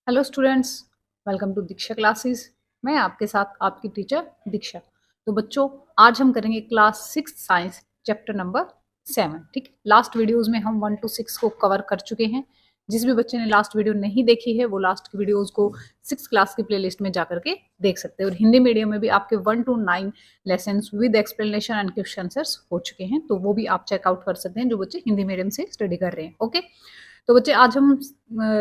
Hello students, welcome to Diksha classes. मैं आपके साथ आपकी टीचर दीक्षा। तो बच्चों, आज हम करेंगे क्लास 6 साइंस चैप्टर नंबर 7। ठीक, लास्ट वीडियोस में हम 1 to 6 को कवर कर चुके हैं। जिस भी बच्चे ने लास्ट वीडियो नहीं देखी है वो लास्ट की वीडियोस को 6 क्लास की प्लेलिस्ट में जाकर के देख सकते हैं। और हिंदी मीडियम में भी आपके 1 to 9 lesson with explanation and question answers हो चुके हैं, तो वो भी आप चेकआउट कर सकते हैं जो बच्चे हिंदी मीडियम से स्टडी कर रहे हैं। ओके, तो बच्चे आज हम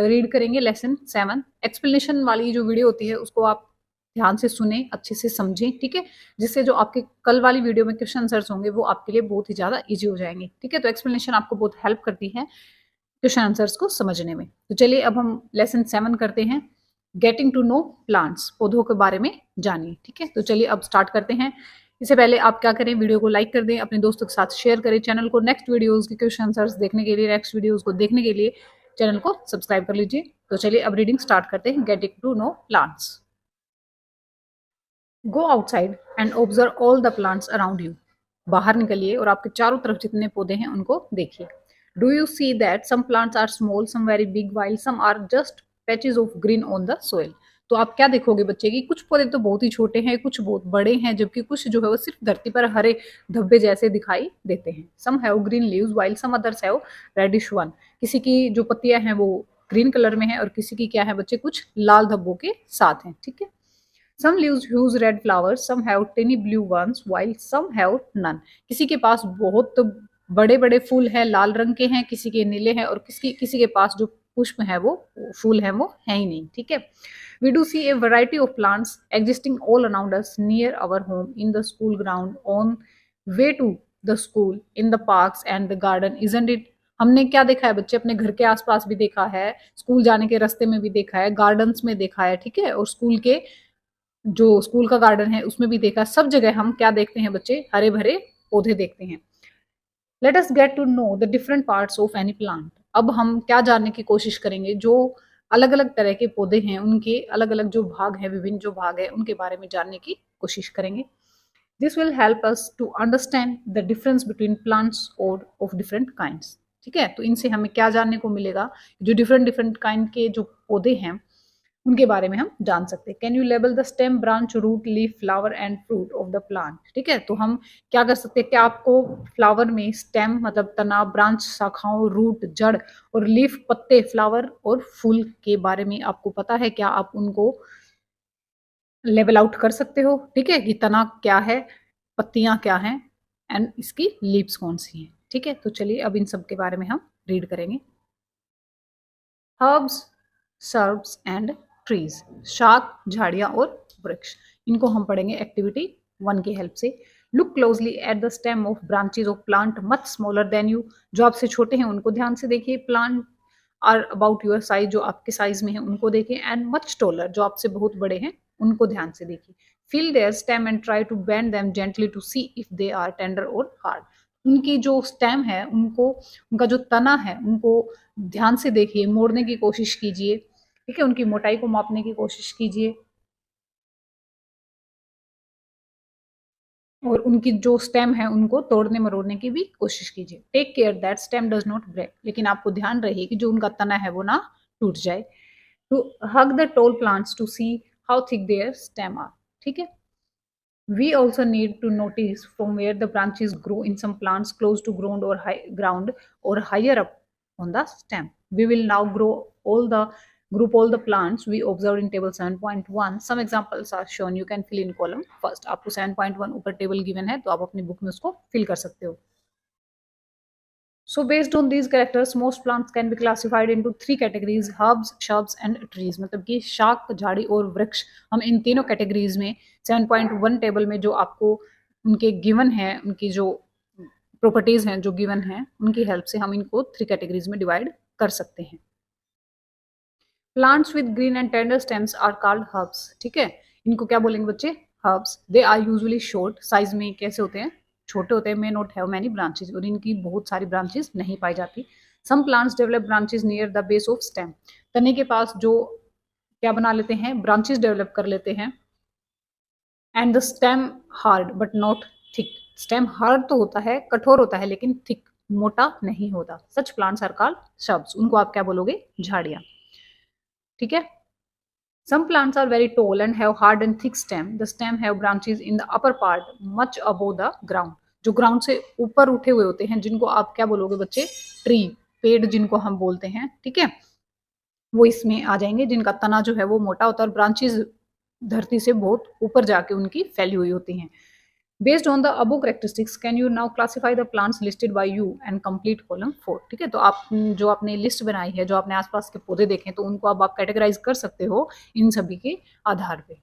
रीड करेंगे लेसन 7। एक्सप्लेनेशन वाली जो वीडियो होती है उसको आप ध्यान से सुने, अच्छे से समझें, ठीक है, जिससे जो आपके कल वाली वीडियो में क्वेश्चन आंसर्स होंगे वो आपके लिए बहुत ही ज्यादा इजी हो जाएंगे। ठीक है, तो एक्सप्लेनेशन आपको बहुत हेल्प करती है क्वेश्चन आंसर्स को समझने में। तो चलिए अब हम लेसन 7 करते हैं, गेटिंग टू नो प्लांट्स, पौधों के बारे में जानिए। ठीक है, तो चलिए अब स्टार्ट करते हैं। इससे पहले आप क्या करें, वीडियो को लाइक कर दें, अपने दोस्तों के साथ शेयर करें, चैनल को नेक्स्ट वीडियोस के क्वेश्चन आंसर्स देखने के लिए, नेक्स्ट वीडियोस को देखने के लिए चैनल को सब्सक्राइब कर लीजिए। तो चलिए अब रीडिंग स्टार्ट करते हैं, getting to know plants. Go outside and observe all the plants around you. बाहर निकलिए और आपके चारों तरफ जितने पौधे हैं उनको देखिए। Do you see that some plants are small, some very big, while some are just patches of green on the soil. तो आप क्या देखोगे बच्चे की कुछ पौधे तो बहुत ही छोटे हैं, कुछ बहुत बड़े हैं, जबकि कुछ जो है वो सिर्फ धरती पर हरे धब्बे जैसे दिखाई देते हैं। Some have green leaves while some others have reddish one. किसी की जो पत्तियां हैं वो ग्रीन कलर में है और किसी की क्या है बच्चे, कुछ लाल धब्बों के साथ हैं। ठीक है, some leaves use red flowers, some have tiny blue ones, while some have none। किसी के पास बहुत बड़े बड़े फूल हैं, लाल रंग के हैं, किसी के नीले हैं, और किसी के पास जो पुष्प है वो फूल है वो है ही नहीं। ठीक है, we do see a variety of plants existing all around us, near our home, in the school ground, on way to the school, in the parks and the garden, isn't it? हमने क्या देखा है बच्चे, अपने घर के आसपास भी देखा है, स्कूल जाने के रास्ते में भी देखा है, गार्डन्स में देखा है, ठीक है, और स्कूल के जो स्कूल का गार्डन है उसमें भी देखा। सब जगह हम क्या देखते हैं बच्चे, हरे भरे पौधे देखते हैं। Let us get to know the different parts of any plant. अब हम क्या जानने की कोशिश करेंगे, जो अलग अलग तरह के पौधे हैं उनके अलग अलग जो भाग हैं, विभिन्न जो भाग है उनके बारे में जानने की कोशिश करेंगे। This will help us to understand the difference between plants और ऑफ डिफरेंट काइंड्स। ठीक है, तो इनसे हमें क्या जानने को मिलेगा, जो डिफरेंट डिफरेंट काइंड के जो पौधे हैं उनके बारे में हम जान सकते हैं। Can you label the stem, branch, root, leaf, flower and fruit of the plant. ठीक है, तो हम क्या कर सकते हैं, क्या आपको फ्लावर में स्टेम मतलब तना, ब्रांच शाखाओं, रूट जड़, और लीफ पत्ते, फ्लावर और फूल के बारे में आपको पता है? क्या आप उनको लेवल आउट कर सकते हो? ठीक है, कि तना क्या है, पत्तियां क्या हैं, एंड इसकी लीव्स कौन सी हैं। ठीक है, तो चलिए अब इन सब के बारे में हम रीड करेंगे। हर्ब्स, सर्ब्स एंड ट्रीज, शाक, झाड़ियां और वृक्ष, इनको हम पढ़ेंगे एक्टिविटी 1 की हेल्प से। Look closely at the stem of branches of plant much smaller than you. जो आपसे छोटे हैं उनको ध्यान से देखिए। Plant are about your size, जो आपके साइज में है उनको देखिए। एंड मच टोलर, जो आपसे बहुत बड़े हैं उनको ध्यान से देखिए। Feel their stem and try to bend them gently to see if they are tender or hard. उनकी जो स्टेम है उनको, उनका जो तना है उनको ध्यान से देखिए, मोड़ने की कोशिश कीजिए। ठीक है, उनकी मोटाई को मापने की कोशिश कीजिए, और उनकी जो स्टेम है उनको तोड़ने मरोड़ने की भी कोशिश कीजिए। Take care that stem does not break, लेकिन आपको ध्यान रहे कि जो उनका तना है वो ना टूट जाए। To hug the tall plants to see how thick their stem are. ठीक है, we also need to notice from where the branches grow. In some plants close to ground or high ground or higher up on the stem. We will now group all the plants we observed in table 7.1. Some examples are shown. You can fill in column first. आपको 7.1 ऊपर table given है तो आप अपनी book में उसको fill कर सकते हो। So based on these characters, most plants can be classified into 3 categories: herbs, shrubs and trees। मतलब कि शाक, झाड़ी और वृक्ष, हम इन तीनों कैटेगरीज में 7.1 टेबल में जो आपको उनके गिवन है, उनकी जो प्रॉपर्टीज हैं जो गिवन है, उनकी हेल्प से हम इनको 3 कैटेगरीज में डिवाइड कर सकते हैं। Plants with green and tender stems are called herbs. ठीक है, इनको क्या बोलेंगे बच्चे, herbs. They are usually short, size में कैसे होते हैं, छोटे होते हैं। May not have many branches, और इनकी बहुत सारी ब्रांचेस नहीं पाई जाती। Some plants develop branches near the base of stem. तने के पास जो क्या बना लेते हैं, ब्रांचेस डेवलप कर लेते हैं। And the stem hard but not thick. Stem hard तो होता है, कठोर होता है, लेकिन थिक, मोटा नहीं होता। Such plants are called shrubs. उनको आप क्या बोलोगे, झाड़ियां। ठीक है, Some plants are very tall and have hard and thick stem. The stem have branches in the upper part much above the ground. जो ग्राउंड से ऊपर उठे हुए होते हैं जिनको आप क्या बोलोगे बच्चे, ट्री, पेड़ जिनको हम बोलते हैं, ठीक है, वो इसमें आ जाएंगे, जिनका तना जो है वो मोटा होता है और ब्रांचेस धरती से बहुत ऊपर जाके उनकी फैली हुई होती हैं. Based on the above characteristics can you now classify the plants listed by you and complete column 4. ठीक है, तो आप जो आपने लिस्ट बनाई है, जो आपने आसपास के पौधे देखे तो उनको अब आप कैटेगराइज कर सकते हो इन सभी के आधार पे.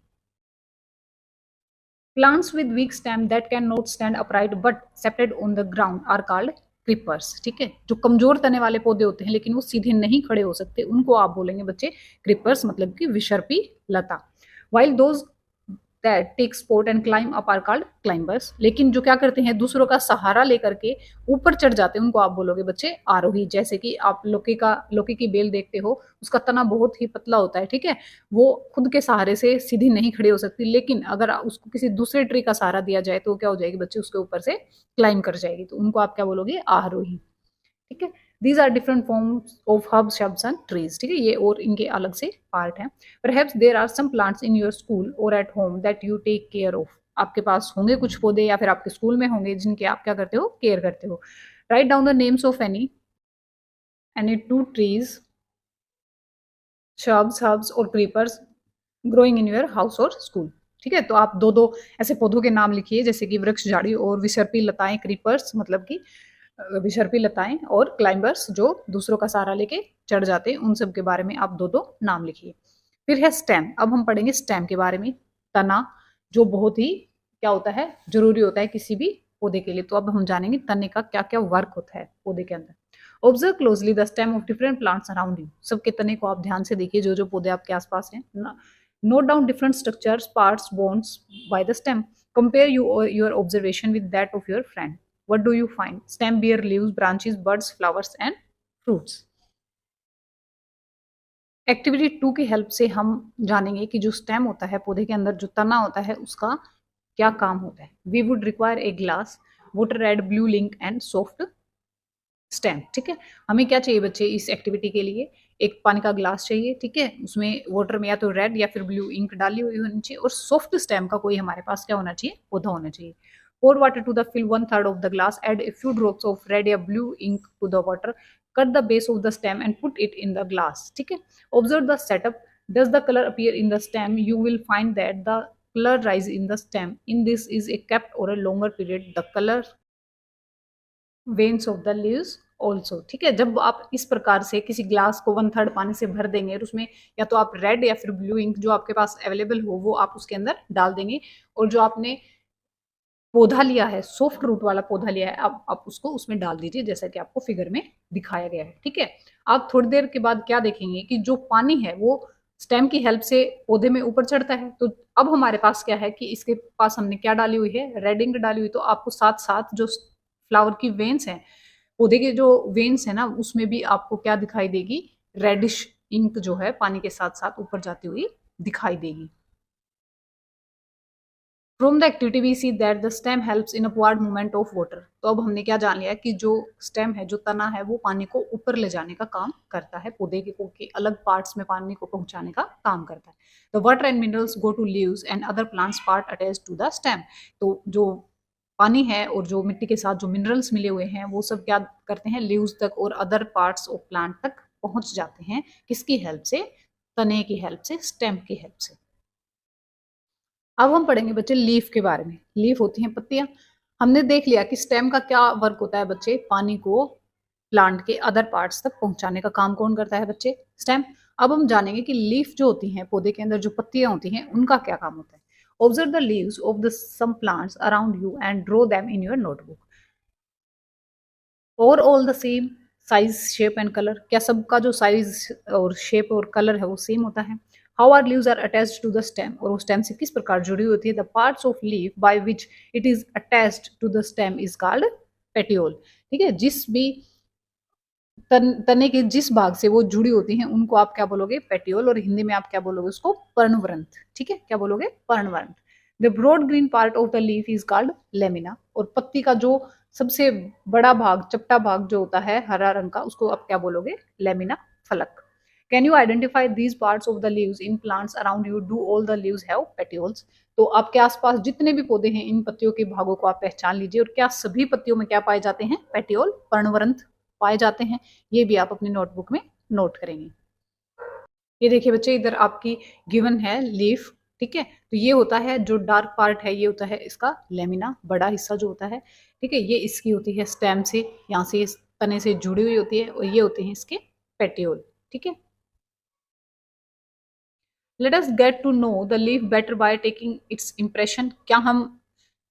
Plants with weak stem that can not stand upright but spread on the ground are called creepers. ठीक है, जो कमजोर तने वाले पौधे होते हैं लेकिन वो सीधे नहीं खड़े हो सकते, उनको आप बोलेंगे बच्चे क्रिपर्स, मतलब कि विसर्पी लता. While those that take sport and climb up are called climbers. लेकिन जो क्या करते हैं, दूसरों का सहारा लेकर के ऊपर चढ़ जाते हैं, उनको आप बोलोगे बच्चे आरोही. जैसे कि आप लौकी की बेल देखते हो, उसका तना बहुत ही पतला होता है, ठीक है, वो खुद के सहारे से सीधी नहीं खड़ी हो सकती, लेकिन अगर उसको किसी दूसरे ट्री का सहारा दिया जाए तो क्या हो जाएगी बच्चे, उसके ऊपर से क्लाइम कर जाएगी, तो उनको आप क्या बोलोगे, आरोही. ठीक है, these are different forms of herbs, shrubs and trees. ठीक है, ये और इनके अलग से पार्ट हैं. Perhaps there are some plants in your school or at home that you take care of. आपके पास होंगे कुछ पौधे या फिर आपके स्कूल में होंगे जिनके आप क्या करते हो, केयर करते हो. Write down the names of any two trees, shrubs, herbs or creepers growing in your house or school. ठीक है, तो आप दो दो ऐसे पौधों के नाम लिखिए जैसे कि वृक्ष, झाड़ी और विसर्पी लताएं, क्रीपर्स मतलब कि विसर्पी लताएं, और क्लाइंबर्स जो दूसरों का सहारा लेके चढ़ जाते हैं, उन सब के बारे में आप दो दो नाम लिखिए. फिर है स्टेम. अब हम पढ़ेंगे स्टेम के बारे में. तना जो बहुत ही क्या होता है, जरूरी होता है किसी भी पौधे के लिए. तो अब हम जानेंगे तने का क्या क्या वर्क होता है पौधे के अंदर. Observe closely the stem of different plants around you. सबके तने को आप ध्यान से देखिए, जो जो पौधे आपके आसपास हैं. Note down different structures, parts, bones by the stem. Compare your observation with that of your friend. What do you find? Stem bear leaves, branches, buds, flowers and fruits. Activity 2 की हेल्प से हम जानेंगे कि जो stem होता है पौधे के अंदर, जो तना होता है, उसका क्या काम होता है. We would require a glass, water, red, blue ink and soft stem. ठीक है, हमें क्या चाहिए बच्चे इस एक्टिविटी के लिए, एक पानी का ग्लास चाहिए, ठीक है, उसमें वाटर में या तो रेड या फिर ब्लू इंक डाली हुई होनी चाहिए, और सॉफ्ट स्टेम का कोई हमारे पास क्या होना चाहिए, पौधा होना चाहिए. Pour water to the fill 1/3 of the glass. Add a few drops of red or blue ink to the water. Cut the base of the stem and put it in the glass. ठीक है. Observe the setup. Does the color appear in the stem? You will find that the color rise in the stem. In this is a kept or a longer period. The color veins of the leaves also. ठीक है, जब आप इस प्रकार से किसी glass को 1/3 पानी से भर देंगे और उसमें या तो आप रेड या फिर ब्लू इंक जो आपके पास अवेलेबल हो वो आप उसके अंदर डाल देंगे, और जो आपने पौधा लिया है, सॉफ्ट रूट वाला पौधा लिया है, आप उसको उसमें डाल दीजिए जैसा कि आपको फिगर में दिखाया गया है. ठीक है, आप थोड़ी देर के बाद क्या देखेंगे कि जो पानी है वो स्टेम की हेल्प से पौधे में ऊपर चढ़ता है. तो अब हमारे पास क्या है कि इसके पास हमने क्या डाली हुई है, रेड इंक डाली हुई. तो आपको साथ साथ जो फ्लावर की वेन्स हैं, पौधे के जो वेन्स है ना, उसमें भी आपको क्या दिखाई देगी, रेडिश इंक जो है पानी के साथ साथ ऊपर जाती हुई दिखाई देगी. From the activity we see that the stem helps in upward movement of water. तो अब हमने क्या जान लिया कि जो स्टेम है, जो तना है, वो पानी को ऊपर ले जाने का काम करता है, पौधे के अलग पार्ट्स में पानी को पहुंचाने का काम करता है. The water and minerals go to leaves and other plants part attach to the stem. तो जो पानी है और जो मिट्टी के साथ जो मिनरल्स मिले हुए हैं वो सब क्या करते हैं, लीव्स तक और अदर पार्ट्स ऑफ प्लांट तक पहुंच जाते हैं. किसकी हेल्प से, तने की हेल्प से, स्टेम की हेल्प से. अब हम पढ़ेंगे बच्चे लीफ के बारे में. लीफ होती हैं पत्तियां. हमने देख लिया कि स्टेम का क्या वर्क होता है बच्चे, पानी को प्लांट के अदर पार्ट्स तक पहुंचाने का काम कौन करता है बच्चे, स्टेम. अब हम जानेंगे कि लीफ जो होती हैं पौधे के अंदर, जो पत्तियां होती हैं, उनका क्या काम होता है. Observe the leaves of the some plants around you and draw them in your notebook. और all the same size, shape and colour. क्या सबका जो साइज और शेप और कलर है वो सेम होता है. How are leaves are attached to the stem. और वो स्टेम से किस प्रकार जुड़ी होती है. The parts of leaf by which it is attached to the stem is called petiole. ठीक है, जिस भी तने के जिस भाग से वो जुड़ी होती हैं उनको आप क्या बोलोगे, पेटियोल. और हिंदी में आप क्या बोलोगे उसको, पर्णवृंत. ठीक है, क्या बोलोगे, पर्णवृंत. The broad green part of the leaf is called lamina. और पत्ती का जो सबसे बड़ा भाग, चपटा भाग जो होता है हरा रंग का, उसको आप क्या बोलोगे, लेमिना फलक. Can you identify these parts of the leaves in plants around you, do all the leaves have petioles. तो आपके आसपास जितने भी पौधे हैं इन पत्तियों के भागों को आप पहचान लीजिए, और क्या सभी पत्तियों में क्या पाए जाते हैं, पेटियोल, पर्णवरंध्र पाए जाते हैं। ये भी आप अपनी नोटबुक में नोट करेंगे। ये देखिए बच्चे, इधर आपकी गिवन है लीफ, ठीक है। तो ये होता है जो डार्क पार्ट है, ये होता है इसका लेमिना, बड़ा हिस्सा जो होता है, ठीक है। ये इसकी होती है स्टेम से, यहाँ से इस तने से जुड़ी हुई होती है, और ये होते हैं इसके पेटियोल, ठीक है। Let us get to know the leaf better by taking its impression. क्या हम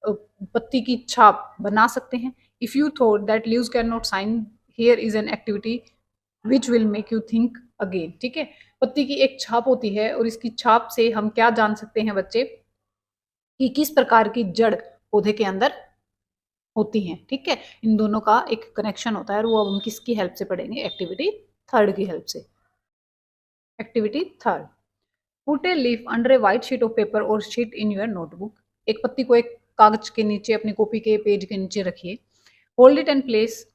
पत्ती की छाप बना सकते हैं? If you thought that leaves can not shine, here is an activity which will make you think again, ठीक है। पत्ती की एक छाप होती है, और इसकी छाप से हम क्या जान सकते हैं बच्चे, कि किस प्रकार की जड़ पौधे के अंदर होती हैं, ठीक है। इन दोनों का एक कनेक्शन होता है, और वो अब हम किसकी हेल्प से पढ़ेंगे, एक्टिविटी थर्ड की हेल्प से। Activity third, put a leaf under a white sheet of paper और शीट इन योर नोटबुक। एक पत्ती को एक कागज के नीचे, अपनी कॉपी के पेज के नीचे रखिए। Hold it and place,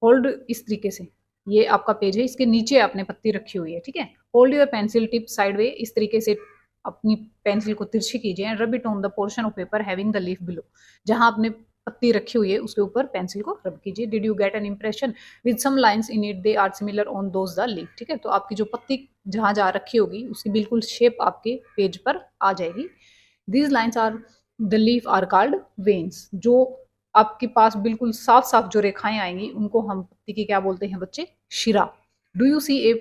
hold इस तरीके से, ये आपका पेज है, इसके नीचे आपने पत्ती रखी हुई है, ठीक है। Hold your pencil tip side way, इस तरीके से अपनी पेंसिल को तिरछी कीजिए। And rub it on the portion of paper having the leaf below, जहां आपने पत्ती रखी हुई है उसके ऊपर पेंसिल को रब कीजिए। Did you get an impression with some lines in it, they are similar on those the leaf, ठीक है। तो आपकी जो पत्ती जहां जहां रखी होगी उसकी बिल्कुल शेप आपके पेज पर आ जाएगी। These lines are the leaf are called veins. जो आपके पास बिल्कुल साफ साफ जो रेखाएं आएंगी उनको हम पत्ती की क्या बोलते हैं बच्चे, शिरा। Do you see a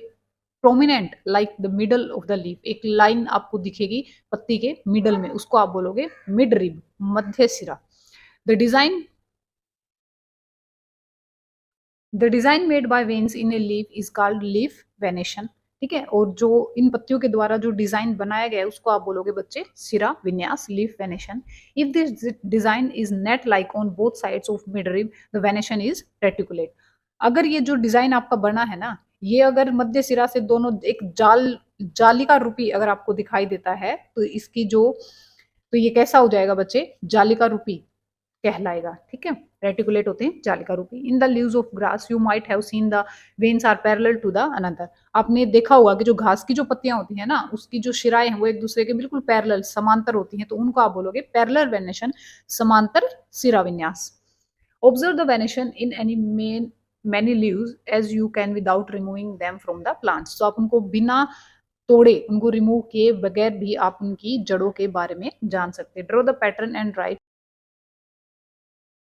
prominent like the middle of the leaf, एक लाइन आपको दिखेगी पत्ती के मिडल में, उसको आप बोलोगे मिड रिब, मध्य सिरा। The design made by veins in a leaf is called leaf venation, ठीक है। और जो इन पत्तियों के द्वारा जो डिजाइन बनाया गया है उसको आप बोलोगे बच्चे सिरा विन्यास, leaf venation. If this design is net like on both sides of mid rib, the venation is reticulate. अगर ये जो डिजाइन आपका बना है ना, ये अगर मध्य सिरा से दोनों एक जाली का रूपी अगर आपको दिखाई देता है, तो इसकी जो, तो ये कैसा हो जाएगा बच्चे, जाली का रूपी कहलाएगा, ठीक है। रेटिकुलेट होते हैं जालिका रूपी। In the leaves of grass you might have seen the veins are parallel to the another. आपने देखा होगा कि जो घास की जो पत्तियां होती हैं ना, उसकी जो शिराएं हैं वो एक दूसरे के बिल्कुल पैरेलल, समांतर होती हैं, तो उनको आप बोलोगे पैरेलल वेनेशन, समांतर सिरा विन्यास। Observe the venation in any many leaves as you can without removing them from the plants. तो आप उनको बिना तोड़े, उनको रिमूव किए बगैर भी आप उनकी जड़ों के बारे में जान सकते हैं। Draw the pattern and right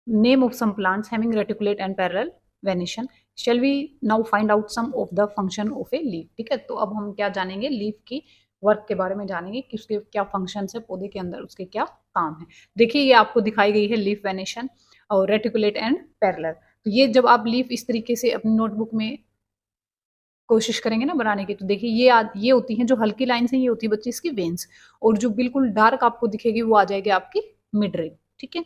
name of some plants having reticulate and parallel venation. Shall we now find out some of the function of a leaf, ठीक है। तो अब हम क्या जानेंगे, लीफ की वर्क के बारे में जानेंगे कि उसके क्या फंक्शन है पौधे के अंदर, उसके क्या काम है। देखिए ये आपको दिखाई गई है लीफ वेनेशन और रेटिकुलेट एंड पैरेलल। तो ये जब आप लीफ इस तरीके से अपनी नोटबुक में कोशिश करेंगे ना बनाने की, तो देखिए ये होती हैं जो हल्की लाइन्स हैं, ये होती है बच्चे इसकी वेन्स, और जो बिल्कुल डार्क आपको दिखेगी वो आ जाएगी आपकी मिड रिब, ठीक है।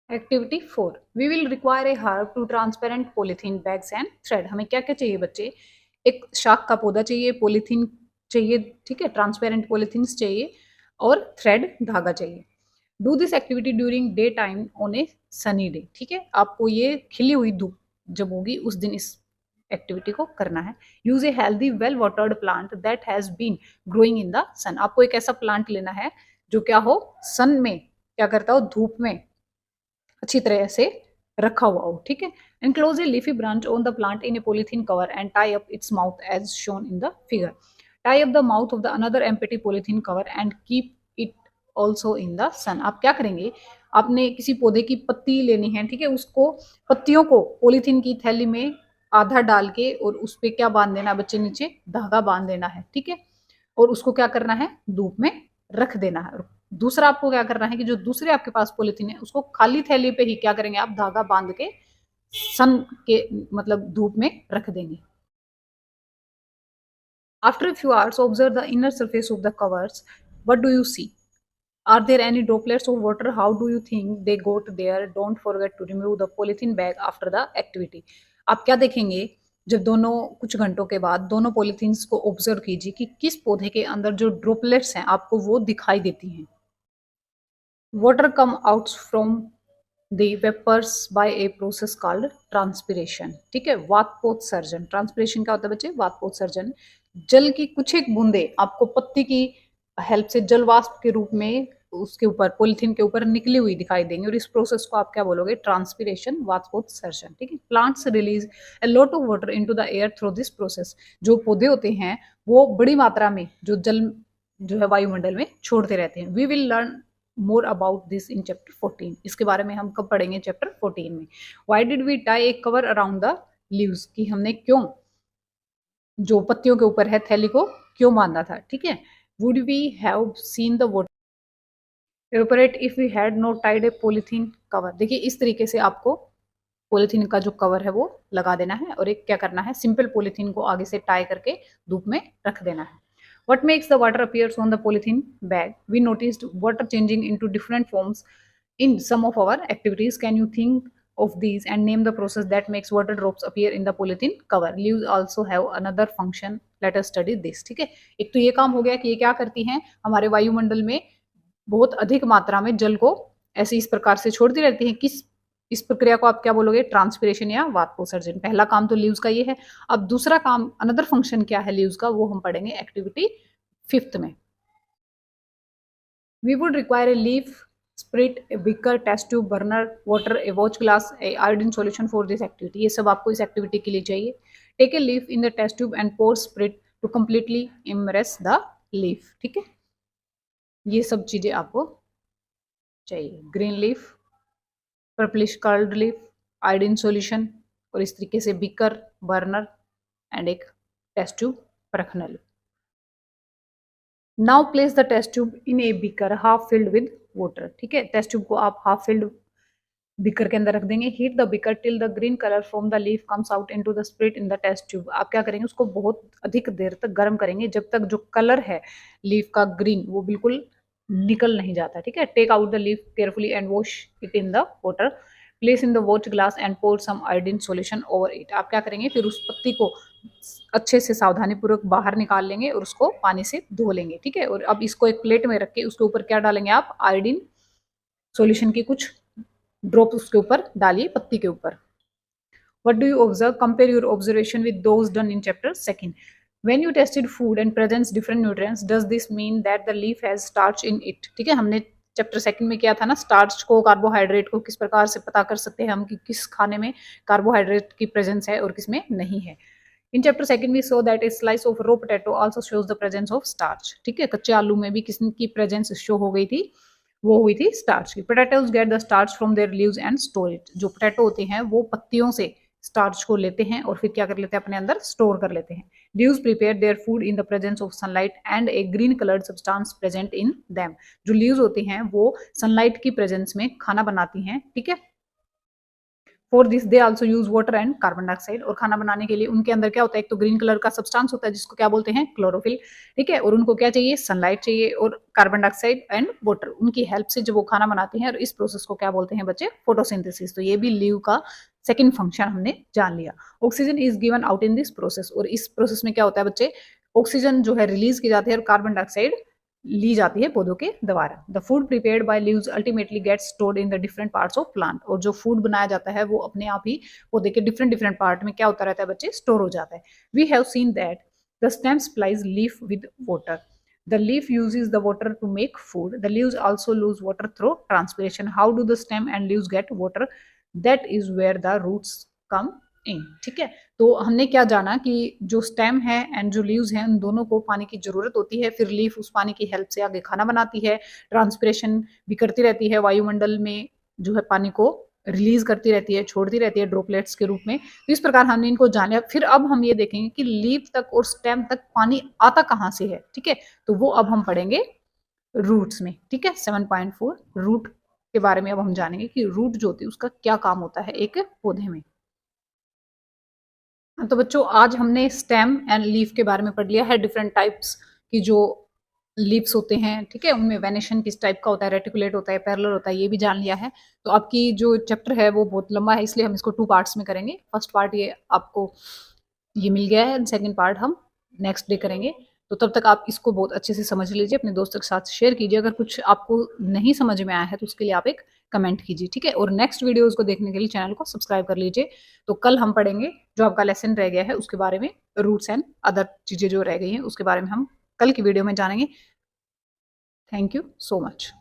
Activity 4, we will require a herb two transparent polythene bags and thread. हमें क्या क्या चाहिए बच्चे, एक शाक का पौधा चाहिए, पॉलीथीन चाहिए, ठीक है, ट्रांसपेरेंट पॉलीथीन्स चाहिए, और थ्रेड धागा चाहिए। Do this activity during day time on A sunny day, ठीक है। आपको ये खिली हुई धूप जब होगी उस दिन इस एक्टिविटी को करना है। Use a healthy well watered plant that has been growing in the sun. आपको एक ऐसा प्लांट लेना है जो क्या हो, सन में क्या करता हो, धूप में अच्छी तरह से रखा हुआ हो, ठीक है। Enclose a leafy branch on the plant in a polythene cover and tie up its mouth as shown in the figure. Tie up the mouth of the another empty polythene cover and keep it also in the sun. आप क्या करेंगे, आपने किसी पौधे की पत्ती लेनी है, ठीक है, उसको पत्तियों को पॉलीथीन की थैली में आधा डाल के, और उस पर क्या बांध देना है बच्चे, नीचे धागा बांध देना है, ठीक है। और उसको क्या करना है, धूप में रख देना है। दूसरा आपको क्या करना है कि जो दूसरे आपके पास पॉलीथीन है उसको खाली थैली पे ही क्या करेंगे, आप धागा बांध के सन के मतलब धूप में रख देंगे। After few hours observe the inner surface of the covers, what do you see, are there any droplets of water, how do you think they got there, don't forget to remove the polythene bag after the activity. आप क्या देखेंगे, जब दोनों कुछ घंटों के बाद दोनों पॉलीथीन्स को ऑब्जर्व कीजिए कि किस पौधे के अंदर जो ड्रॉपलेट्स हैं आपको वो दिखाई देती हैं। Water come out from the vapours by a process called transpiration. ठीक है, वातपोत्सर्जन। ट्रांसपिरेशन क्या होता है बच्चे? वातपोत्सर्जन। जल की कुछ एक बूंदे आपको पत्ती की हेल्प से जल वाष्प के रूप में उसके ऊपर, पॉलिथीन के ऊपर निकली हुई दिखाई देंगी, और इस प्रोसेस को आप क्या बोलोगे? ट्रांसपिरेशन, वातपोत्सर्जन। ठीक है। Plants release a lot of water into the air through this process. जो पौधे होते हैं वो बड़ी मात्रा में जो जल जो है वायुमंडल में छोड़ते रहते हैं। We will learn more about this in chapter 14। इसके बारे में हम कब पढ़ेंगे? चैप्टर 14 में। Why did we tie a cover around the leaves, कि हमने क्यों जो पत्तियों के ऊपर है थैली को क्यों बांधा था। ठीक है। Would we have seen the water evaporate if we had not tied a polythene cover. देखिए इस तरीके से आपको पॉलीथीन का जो कवर है वो लगा देना है, और एक क्या करना है? सिंपल पॉलीथीन को आगे से टाई करके धूप में रख देना है। What makes the water appears on the polythene bag? We noticed water changing into different forms in some of our activities. Can you think of these and name the process that makes water drops appear in the polythene cover? Leaves also have another function. Let us study this. ठीक है, एक तो ये काम हो गया कि ये क्या करती हैं? हमारे वायुमंडल में बहुत अधिक मात्रा में जल को ऐसे इस प्रकार से छोड़ती रहती हैं। किस इस प्रक्रिया को आप क्या बोलोगे? ट्रांसपिरेशन या वातपोत्सर्जन। पहला काम तो लीव्स का ये है। अब दूसरा काम, अनदर फंक्शन क्या है लीव्स का, वो हम पढ़ेंगे एक्टिविटी 5th में। We would require a leaf spirit, a beaker, test tube, burner, water, a watch glass, a iodine solution for this activity. ये सब आपको इस एक्टिविटी के लिए चाहिए। Take a leaf in the test tube and pour spirit to completely immerse the leaf. ठीक है, ये सब चीजें आपको चाहिए। Green leaf, purplish curled leaf, iodine solution, और इस तरीके से बिकर, बर्नर एंड एक टेस्ट ट्यूब रखना। Now place the test tube in a beaker half filled with water. ठीक है, टेस्ट ट्यूब को आप हाफ फिल्ड बीकर के अंदर रख देंगे। Heat the beaker till the green colour from the leaf comes out into the spirit in the test tube. आप क्या करेंगे? उसको बहुत अधिक देर तक गर्म करेंगे जब तक जो कलर है लीफ का ग्रीन वो बिल्कुल निकल नहीं जाता। ठीक है। Take out the leaf carefully and wash it in the water. Place in the watch glass and pour some iodine solution over it. आप क्या करेंगे? फिर उस पत्ती को अच्छे से सावधानी पूर्वक बाहर निकाल लेंगे और उसको पानी से धो लेंगे। ठीक है। और अब इसको एक प्लेट में रख के उसके ऊपर क्या डालेंगे आप? आयोडीन सॉल्यूशन की कुछ ड्रॉप उसके ऊपर डालिए, पत्ती के ऊपर। What do you observe? Compare your observation with those done in chapter 2nd. When you tested food and presents different nutrients, does this mean that the leaf has starch in it? ठीक है, हमने chapter 2nd में किया था ना, starch को, carbohydrate को किस प्रकार से पता कर सकते हैं हम कि किस खाने में कार्बोहाइड्रेट की प्रेजेंस है और किसमें नहीं है। In chapter 2nd we saw that a slice of raw potato also shows the presence of starch। ठीक है, कच्चे आलू में भी किसकी प्रेजेंस शो हो गई थी? वो हुई थी स्टार्च की। Potatoes get the starch from there leaves and store it. जो पोटैटो होते हैं वो पत्तियों से स्टार्च को लेते हैं और फिर क्या कर लेते हैं? अपने अंदर स्टोर कर लेते हैं। Leaves prepare their food in the presence of sunlight and A green coloured substance present in them. जो लीव्स होती हैं वो सनलाइट की प्रेजेंस में खाना बनाती हैं। ठीक है। For this they also use water and carbon dioxide. और खाना बनाने के लिए उनके अंदर क्या होता है? एक तो ग्रीन कलर का सब्सटेंस होता है जिसको क्या बोलते हैं? क्लोरोफिल। ठीक है। और उनको क्या चाहिए? सनलाइट चाहिए और कार्बन डाइऑक्साइड एंड वाटर। उनकी हेल्प से जब वो खाना बनाते हैं, और इस प्रोसेस को क्या बोलते हैं बच्चे? फोटोसिंथेसिस। तो ये भी लीव का सेकंड फंक्शन हमने जान लिया। Oxygen is given out in this process. और इस प्रोसेस में क्या होता है बच्चे? ऑक्सीजन जो है रिलीज की जाती है और कार्बन डाइऑक्साइड ली जाती है पौधों के द्वारा। The food prepared by leaves ultimately gets stored in the different parts of plant. और जो फूड बनाया जाता है वो अपने आप ही पौधे के डिफरेंट डिफरेंट पार्ट में क्या होता रहता है बच्चे? स्टोर हो जाता है। We have seen that the stem supplies leaf with water. The leaf uses the water to make food. The leaves also lose water through transpiration. How do the stem and leaves get water? That is where the roots come in. ठीक है। तो हमने क्या जाना कि जो stem है and जो लीव्स हैं उन दोनों को पानी की जरूरत होती है। फिर लीफ उस पानी की हेल्प से आगे खाना बनाती है, ट्रांसपिरेशन भी करती रहती है, वायुमंडल में जो है पानी को रिलीज करती रहती है, छोड़ती रहती है ड्रॉपलेट्स के रूप में। तो इस प्रकार हमने इनको जाना। फिर अब हम ये देखेंगे कि लीफ तक और स्टेम तक पानी आता कहाँ से है। ठीक है। तो वो अब हम पढ़ेंगे रूट्स में। ठीक है। 7.4 रूट के बारे में अब हम जानेंगे कि रूट जो होती है उसका क्या काम होता है एक पौधे में। तो बच्चों आज हमने स्टेम एंड लीफ के बारे में पढ़ लिया है। डिफरेंट टाइप्स की जो लीव्स होते हैं, ठीक है, उनमें वेनेशन किस टाइप का होता है, रेटिकुलेट होता है, पैरेलल होता है, ये भी जान लिया है। तो आपकी जो चैप्टर है वो बहुत लंबा है, इसलिए हम इसको 2 पार्ट्स में करेंगे। फर्स्ट पार्ट ये आपको ये मिल गया है, सेकंड पार्ट हम नेक्स्ट डे करेंगे। तो तब तक आप इसको बहुत अच्छे से समझ लीजिए, अपने दोस्तों के साथ शेयर कीजिए। अगर कुछ आपको नहीं समझ में आया है तो उसके लिए आप एक कमेंट कीजिए, ठीक है। और नेक्स्ट वीडियोस को देखने के लिए चैनल को सब्सक्राइब कर लीजिए। तो कल हम पढ़ेंगे जो आपका लेसन रह गया है उसके बारे में, रूट्स एंड अदर चीज़ें जो रह गई हैं उसके बारे में हम कल की वीडियो में जानेंगे। Thank you so much.